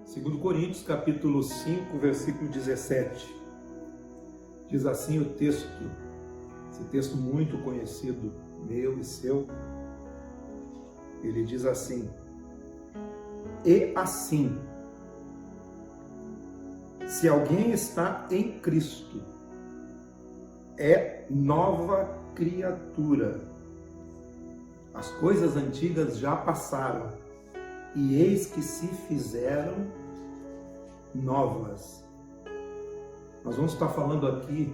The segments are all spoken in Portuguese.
Segundo Coríntios, capítulo 5, versículo 17. Diz assim o texto, esse texto muito conhecido, meu e seu. Ele diz assim: e assim, se alguém está em Cristo, é nova criatura. As coisas antigas já passaram, e eis que se fizeram novas. Nós vamos estar falando aqui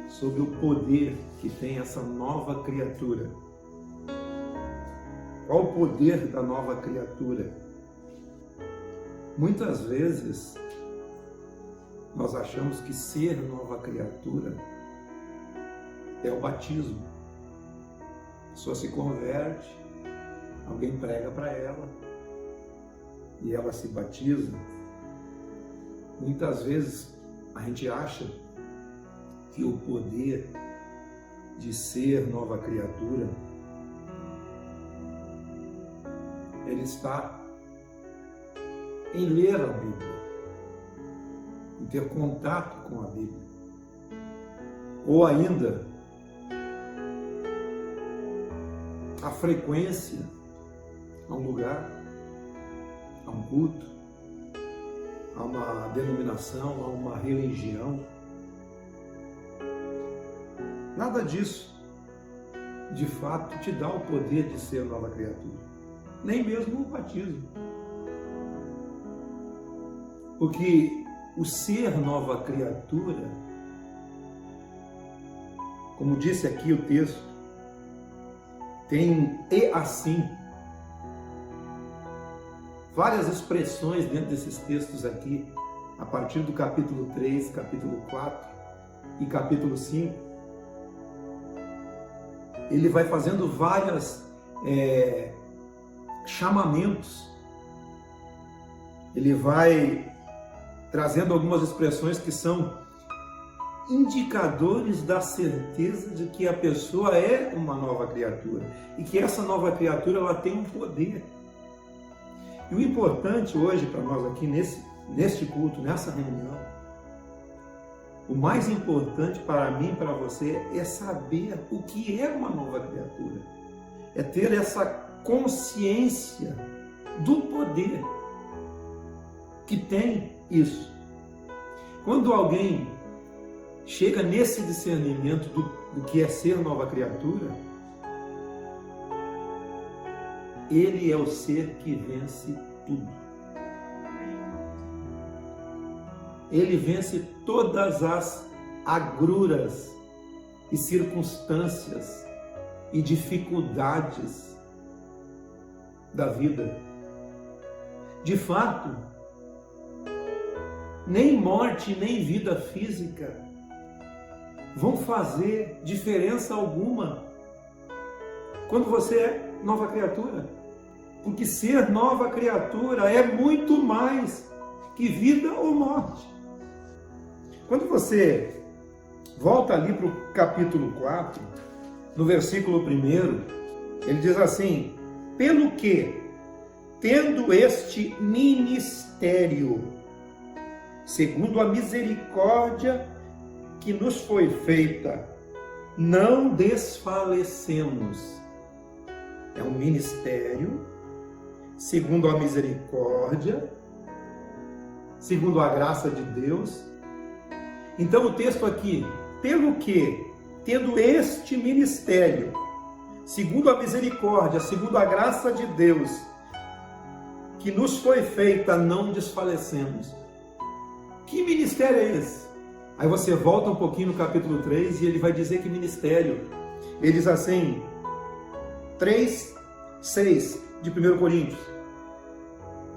sobre o poder que tem essa nova criatura. Qual o poder da nova criatura? Muitas vezes nós achamos que ser nova criatura é o batismo. A pessoa se converte, alguém prega para ela e ela se batiza. Muitas vezes a gente acha que o poder de ser nova criatura, ele está em ler a Bíblia, em ter contato com a Bíblia, ou ainda a frequência a um lugar, a um culto, a uma denominação, a uma religião. Nada disso, de fato, te dá o poder de ser nova criatura. Nem mesmo o batismo. Porque o ser nova criatura, como disse aqui o texto, tem e assim. Várias expressões dentro desses textos aqui, a partir do capítulo 3, capítulo 4 e capítulo 5, ele vai fazendo vários chamamentos, ele vai trazendo algumas expressões que são indicadores da certeza de que a pessoa é uma nova criatura e que essa nova criatura ela tem um poder. E o importante hoje para nós aqui neste culto, nessa reunião, o mais importante para mim e para você é saber o que é uma nova criatura. É ter essa consciência do poder que tem isso. Quando alguém chega nesse discernimento do que é ser nova criatura, ele é o ser que vence tudo. Ele vence todas as agruras e circunstâncias e dificuldades da vida. De fato, nem morte, nem vida física vão fazer diferença alguma quando você é nova criatura. Porque ser nova criatura é muito mais que vida ou morte. Quando você volta ali para o capítulo 4, no versículo 1, ele diz assim: pelo que, tendo este ministério, segundo a misericórdia que nos foi feita, não desfalecemos. É um ministério, segundo a misericórdia, segundo a graça de Deus. Então o texto aqui, pelo que, tendo este ministério, segundo a misericórdia, segundo a graça de Deus, que nos foi feita, não desfalecemos. Que ministério é esse? Aí você volta um pouquinho no capítulo 3 e ele vai dizer que ministério. Ele diz assim, 3:6 de 1 Coríntios.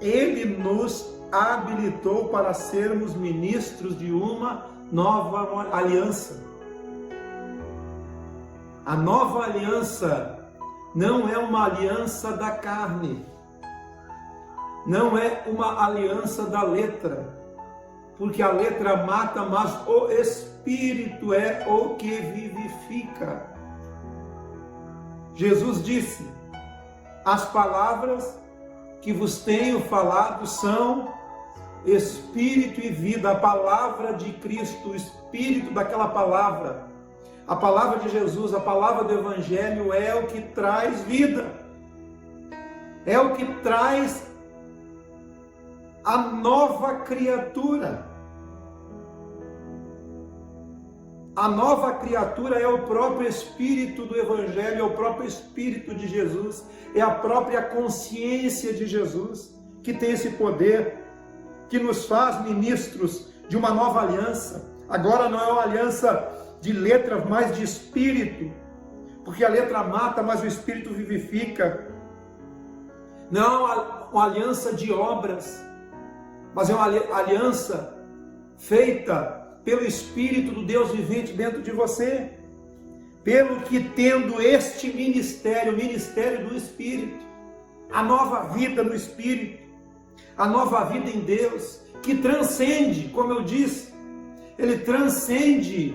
Ele nos habilitou para sermos ministros de uma nova aliança. A nova aliança não é uma aliança da carne, não é uma aliança da letra, porque a letra mata, mas o Espírito é o que vivifica. Jesus disse: as palavras que vos tenho falado são Espírito e vida. A palavra de Cristo, o Espírito daquela palavra, a palavra de Jesus, a palavra do Evangelho é o que traz vida, é o que traz a nova criatura. A nova criatura é o próprio Espírito do Evangelho, é o próprio Espírito de Jesus, é a própria consciência de Jesus que tem esse poder, que nos faz ministros de uma nova aliança. Agora não é uma aliança de letras, mas de espírito, porque a letra mata, mas o Espírito vivifica. Não é uma aliança de obras, mas é uma aliança feita pelo Espírito do Deus vivente dentro de você, pelo que tendo este ministério, o ministério do Espírito, a nova vida no Espírito, a nova vida em Deus, que transcende, como eu disse, ele transcende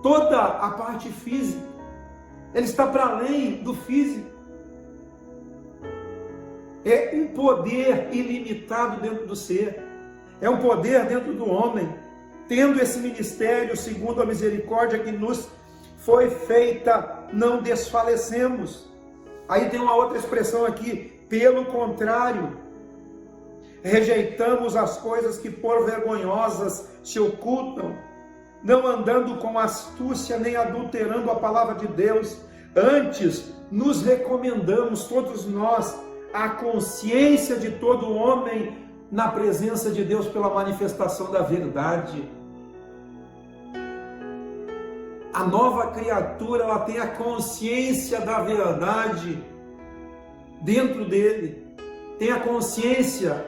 toda a parte física, ele está para além do físico, é um poder ilimitado dentro do ser, é um poder dentro do homem, tendo esse ministério segundo a misericórdia que nos foi feita, não desfalecemos. Aí tem uma outra expressão aqui: pelo contrário, rejeitamos as coisas que por vergonhosas se ocultam, não andando com astúcia nem adulterando a palavra de Deus, antes nos recomendamos todos nós a consciência de todo homem na presença de Deus pela manifestação da verdade. A nova criatura, ela tem a consciência da verdade dentro dele, tem a consciência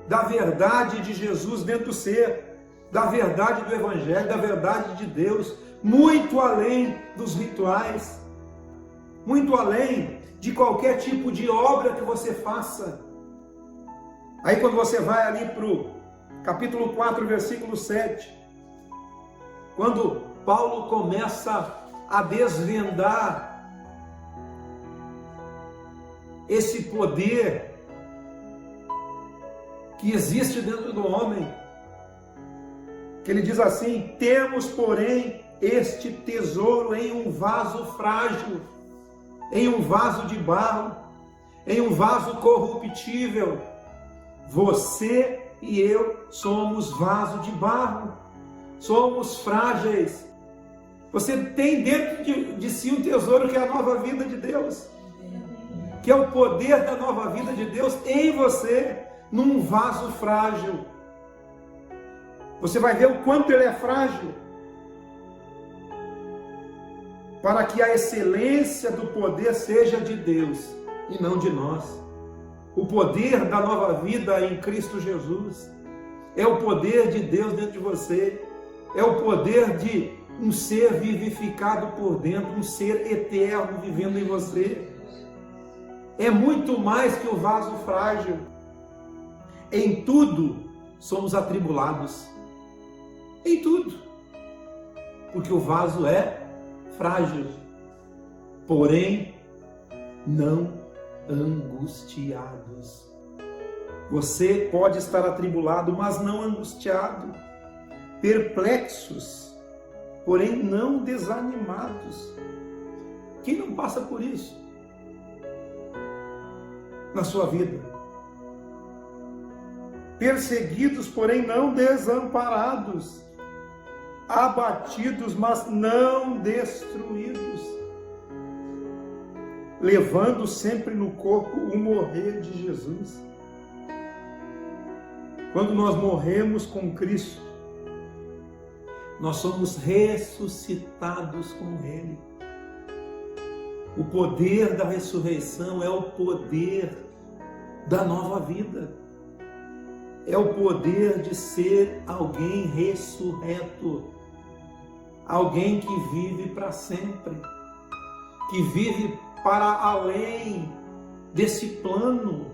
da verdade de Jesus dentro do ser, da verdade do Evangelho, da verdade de Deus, muito além dos rituais, muito além de qualquer tipo de obra que você faça. Aí quando você vai ali para o capítulo 4, versículo 7, quando Paulo começa a desvendar esse poder que existe dentro do homem, que ele diz assim: temos, porém, este tesouro em um vaso frágil, em um vaso de barro, em um vaso corruptível. Você e eu somos vaso de barro, somos frágeis. Você tem dentro de si um tesouro que é a nova vida de Deus, que é o poder da nova vida de Deus em você, num vaso frágil. Você vai ver o quanto ele é frágil, para que a excelência do poder seja de Deus e não de nós. O poder da nova vida em Cristo Jesus é o poder de Deus dentro de você, é o poder de um ser vivificado por dentro, um ser eterno vivendo em você. É muito mais que o vaso frágil. Em tudo somos atribulados, em tudo, porque o vaso é frágil, porém não angustiados. Você pode estar atribulado, mas não angustiado, perplexos, porém não desanimados. Quem não passa por isso na sua vida? Perseguidos, porém não desamparados, abatidos, mas não destruídos, levando sempre no corpo o morrer de Jesus. Quando nós morremos com Cristo, nós somos ressuscitados com Ele. O poder da ressurreição é o poder da nova vida. É o poder de ser alguém ressurreto, alguém que vive para sempre, que vive para além desse plano.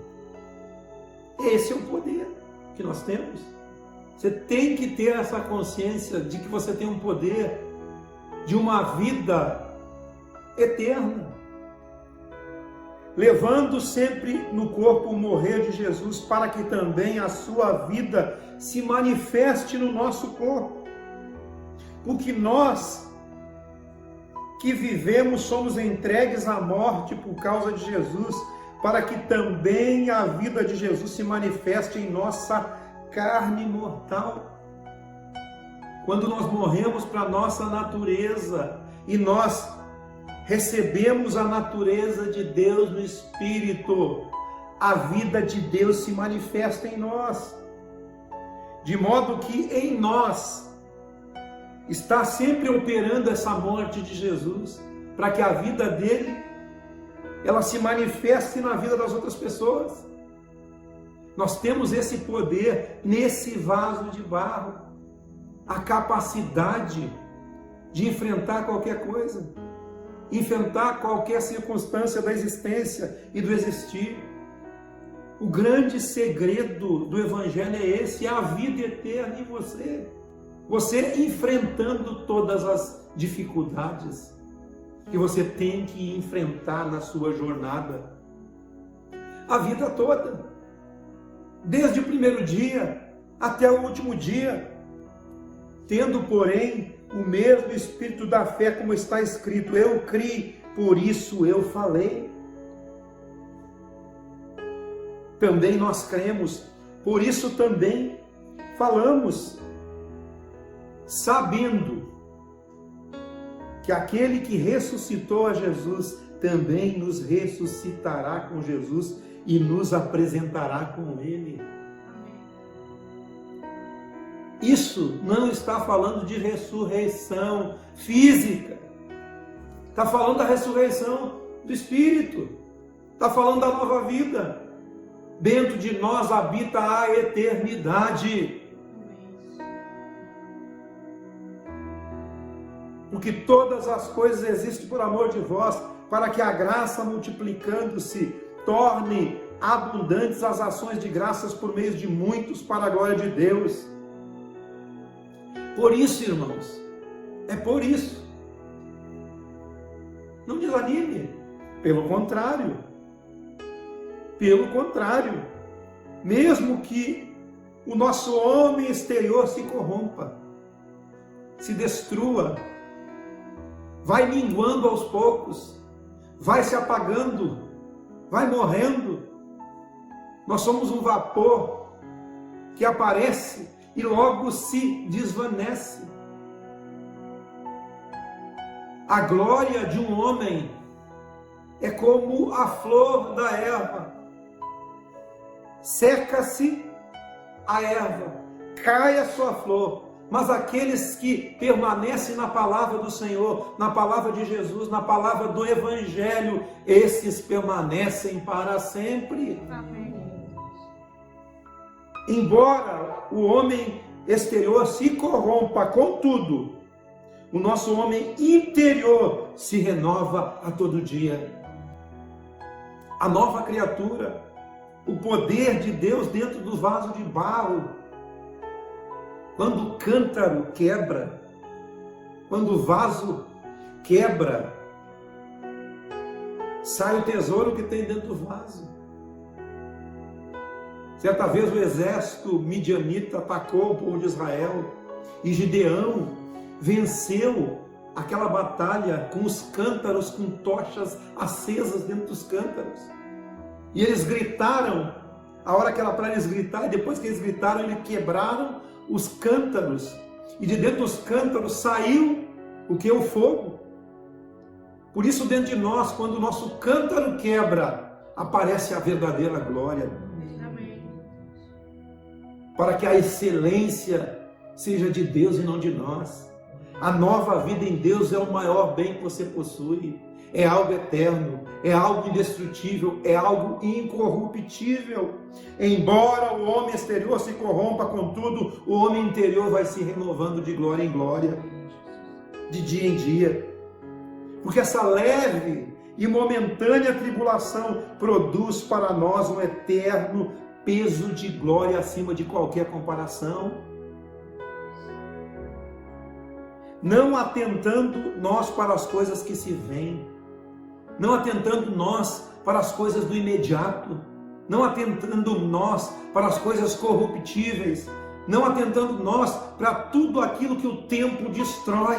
Esse é o poder que nós temos. Você tem que ter essa consciência de que você tem um poder de uma vida eterna, levando sempre no corpo o morrer de Jesus, para que também a sua vida se manifeste no nosso corpo. Porque nós que vivemos somos entregues à morte por causa de Jesus, para que também a vida de Jesus se manifeste em nossa carne mortal. Quando nós morremos para a nossa natureza e nós recebemos a natureza de Deus no Espírito, a vida de Deus se manifesta em nós, de modo que em nós está sempre operando essa morte de Jesus, para que a vida dele, ela se manifeste na vida das outras pessoas. Nós temos esse poder nesse vaso de barro, a capacidade de enfrentar qualquer coisa, enfrentar qualquer circunstância da existência e do existir. O grande segredo do Evangelho é esse, é a vida eterna em você. Você enfrentando todas as dificuldades que você tem que enfrentar na sua jornada, a vida toda, desde o primeiro dia até o último dia, tendo, porém, o mesmo espírito da fé, como está escrito: eu criei, por isso eu falei. Também nós cremos, por isso também falamos, sabendo que aquele que ressuscitou a Jesus também nos ressuscitará com Jesus e nos apresentará com Ele. Isso não está falando de ressurreição física, está falando da ressurreição do Espírito, está falando da nova vida. Dentro de nós habita a eternidade. Porque todas as coisas existem por amor de vós, para que a graça, multiplicando-se, torne abundantes as ações de graças por meio de muitos, para a glória de Deus. Por isso, irmãos, é por isso. Não desanime, pelo contrário. Pelo contrário, mesmo que o nosso homem exterior se corrompa, se destrua, vai minguando aos poucos, vai se apagando, vai morrendo. Nós somos um vapor que aparece e logo se desvanece. A glória de um homem é como a flor da erva. Seca-se a erva, cai a sua flor, mas aqueles que permanecem na palavra do Senhor, na palavra de Jesus, na palavra do Evangelho, esses permanecem para sempre. Amém. Embora o homem exterior se corrompa, contudo, o nosso homem interior se renova a todo dia. A nova criatura, o poder de Deus dentro do vaso de barro. Quando o cântaro quebra, quando o vaso quebra, sai o tesouro que tem dentro do vaso. Certa vez o exército midianita atacou o povo de Israel e Gideão venceu aquela batalha com os cântaros, com tochas acesas dentro dos cântaros. E eles gritaram, a hora que era para eles gritar, e depois que eles gritaram, eles quebraram os cântaros, e de dentro dos cântaros saiu o que? O fogo. Por isso dentro de nós, quando o nosso cântaro quebra, aparece a verdadeira glória. Amém. Para que a excelência seja de Deus e não de nós. A nova vida em Deus é o maior bem que você possui. É algo eterno, é algo indestrutível, é algo incorruptível. Embora o homem exterior se corrompa, contudo, o homem interior vai se renovando de glória em glória, de dia em dia. Porque essa leve e momentânea tribulação produz para nós um eterno peso de glória acima de qualquer comparação. não atentando nós para as coisas que se veem, não atentando nós para as coisas do imediato, não atentando nós para as coisas corruptíveis, não atentando nós para tudo aquilo que o tempo destrói.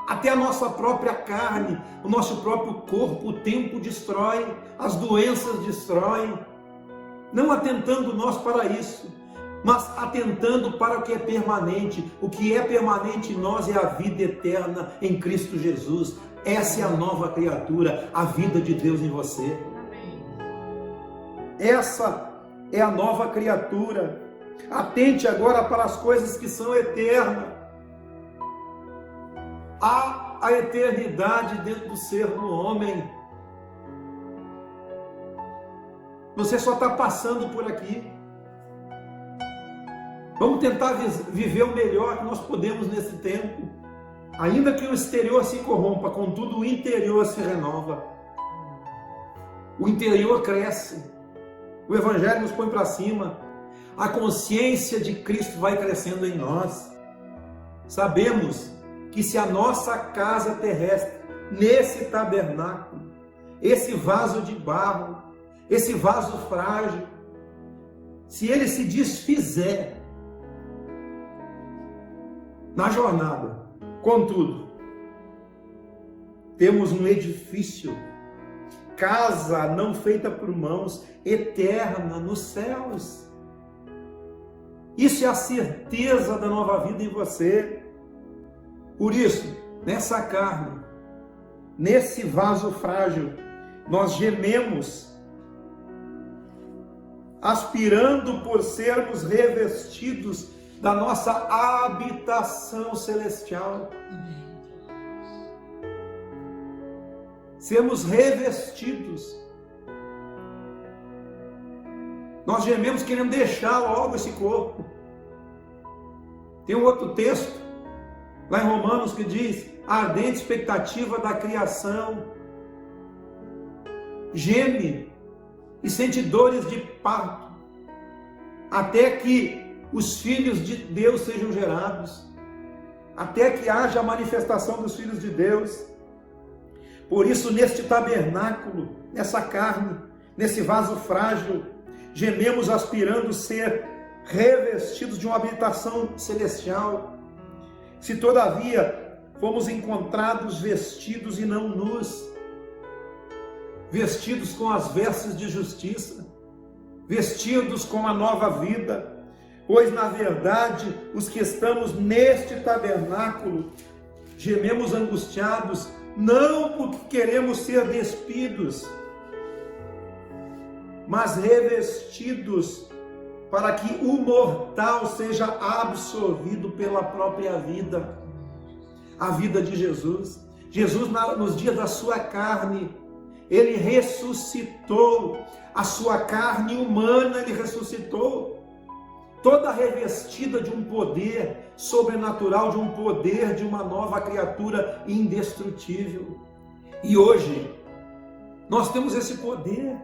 Até a nossa própria carne, o nosso próprio corpo, o tempo destrói, as doenças destroem. Não atentando nós para isso, mas atentando para o que é permanente. O que é permanente em nós é a vida eterna em Cristo Jesus. Essa é a nova criatura, a vida de Deus em você. Essa é a nova criatura. Atente agora para as coisas que são eternas. Há a eternidade dentro do ser do homem. Você só está passando por aqui. Vamos tentar viver o melhor que nós podemos nesse tempo. Ainda que o exterior se corrompa, contudo o interior se renova. O interior cresce. O Evangelho nos põe para cima. A consciência de Cristo vai crescendo em nós. Sabemos que se a nossa casa terrestre, nesse tabernáculo, esse vaso de barro, esse vaso frágil, se ele se desfizer na jornada, contudo, temos um edifício, casa não feita por mãos, eterna nos céus. Isso é a certeza da nova vida em você. Por isso, nessa carne, nesse vaso frágil, nós gememos, aspirando por sermos revestidos da nossa habitação celestial. Sermos revestidos. Nós gememos querendo deixar logo esse corpo. Tem um outro texto, lá em Romanos, que diz: a ardente expectativa da criação. Geme e sente dores de parto, até que os filhos de Deus sejam gerados, até que haja a manifestação dos filhos de Deus. Por isso, neste tabernáculo, nessa carne, nesse vaso frágil, gememos aspirando ser revestidos de uma habitação celestial. Se todavia fomos encontrados vestidos e não nus, vestidos com as vestes de justiça, vestidos com a nova vida, pois na verdade os que estamos neste tabernáculo gememos angustiados, não porque queremos ser despidos, mas revestidos, para que o mortal seja absorvido pela própria vida, a vida de Jesus. Jesus, nos dias da sua carne, ele ressuscitou, a sua carne humana ele ressuscitou, toda revestida de um poder sobrenatural, de um poder de uma nova criatura indestrutível. E hoje, nós temos esse poder,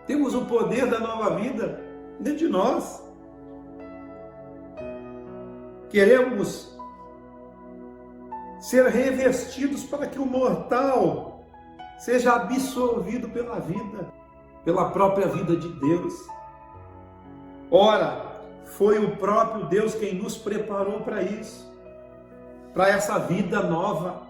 temos o poder da nova vida dentro de nós. Queremos ser revestidos para que o mortal seja absorvido pela vida, pela própria vida de Deus. Ora, foi o próprio Deus quem nos preparou para isso, para essa vida nova,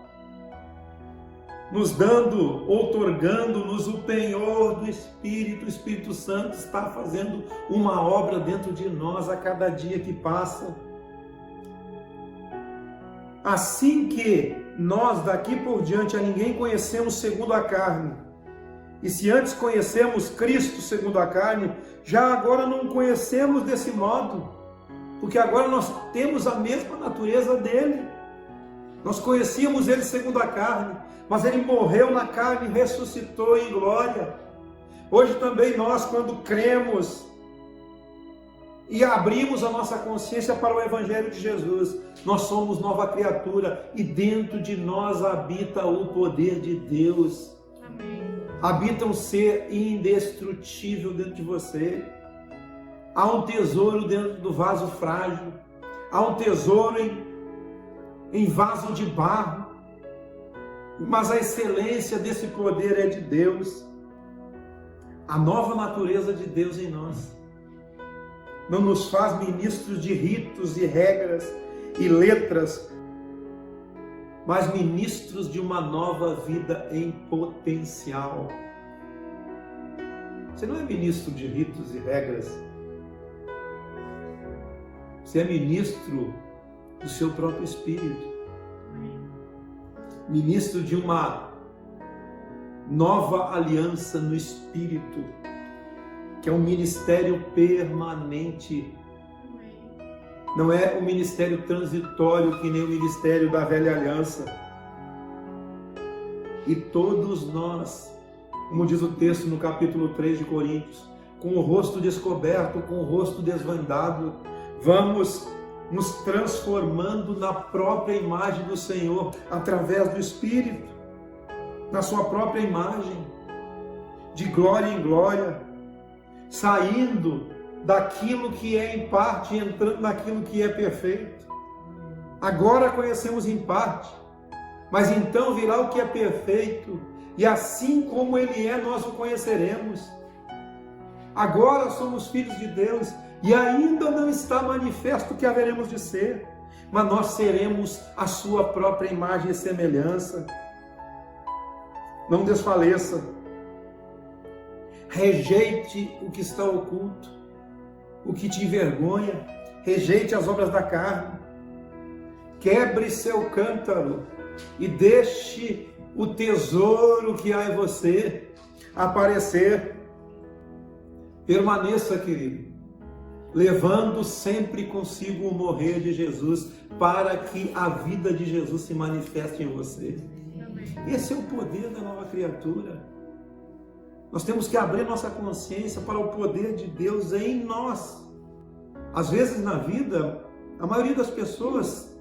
nos dando, outorgando-nos o penhor do Espírito. O Espírito Santo está fazendo uma obra dentro de nós a cada dia que passa. Assim que nós daqui por diante a ninguém conhecemos segundo a carne, e se antes conhecemos Cristo segundo a carne, já agora não conhecemos desse modo, porque agora nós temos a mesma natureza dele. Nós conhecíamos ele segundo a carne, mas ele morreu na carne e ressuscitou em glória. Hoje também nós, quando cremos e abrimos a nossa consciência para o Evangelho de Jesus, nós somos nova criatura e dentro de nós habita o poder de Deus. Amém. Habita um ser indestrutível dentro de você. Há um tesouro dentro do vaso frágil. Há um tesouro em vaso de barro, mas a excelência desse poder é de Deus. A nova natureza de Deus em nós não nos faz ministros de ritos e regras e letras, mas ministros de uma nova vida em potencial. Você não é ministro de ritos e regras. Você é ministro do seu próprio espírito. Ministro de uma nova aliança no espírito, que é um ministério permanente. Não é um ministério transitório que nem o ministério da velha aliança. E todos nós, como diz o texto no capítulo 3 de Coríntios, com o rosto descoberto, com o rosto desvendado, vamos nos transformando na própria imagem do Senhor, através do Espírito, na sua própria imagem, de glória em glória, saindo daquilo que é em parte e entrando naquilo que é perfeito. Agora conhecemos em parte, mas então virá o que é perfeito, e assim como Ele é, nós o conheceremos. Agora somos filhos de Deus, e ainda não está manifesto o que haveremos de ser, mas nós seremos a sua própria imagem e semelhança. Não desfaleça. Rejeite o que está oculto, o que te envergonha. Rejeite as obras da carne. Quebre seu cântaro e deixe o tesouro que há em você aparecer. Permaneça, querido, levando sempre consigo o morrer de Jesus, para que a vida de Jesus se manifeste em você. Esse é o poder da nova criatura. Nós temos que abrir nossa consciência para o poder de Deus em nós. Às vezes na vida, a maioria das pessoas,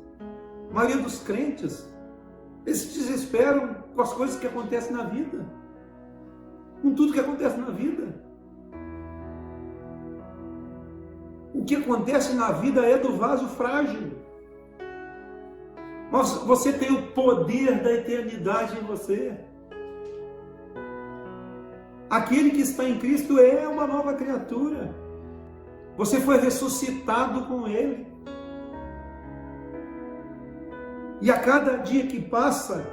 a maioria dos crentes, eles se desesperam com as coisas que acontecem na vida, com tudo que acontece na vida. O que acontece na vida é do vaso frágil. Mas você tem o poder da eternidade em você. Aquele que está em Cristo é uma nova criatura. Você foi ressuscitado com Ele. E a cada dia que passa,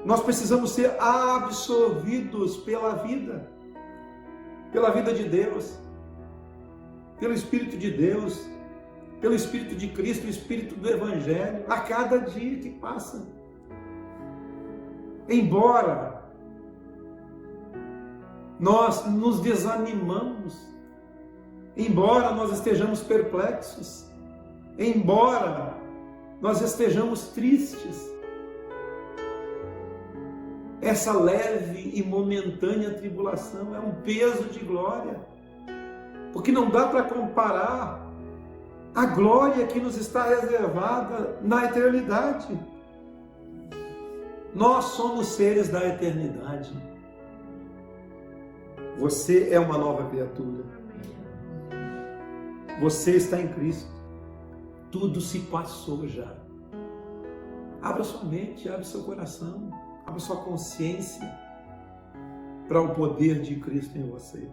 nós precisamos ser absorvidos pela vida de Deus, pelo Espírito de Deus, pelo Espírito de Cristo, o Espírito do Evangelho, a cada dia que passa. Embora nós nos desanimamos, embora nós estejamos perplexos, embora nós estejamos tristes, essa leve e momentânea tribulação é um peso de glória, porque não dá para comparar a glória que nos está reservada na eternidade. Nós somos seres da eternidade. Você é uma nova criatura. Você está em Cristo. Tudo se passou já. Abra sua mente, abra seu coração, abra sua consciência para o poder de Cristo em você.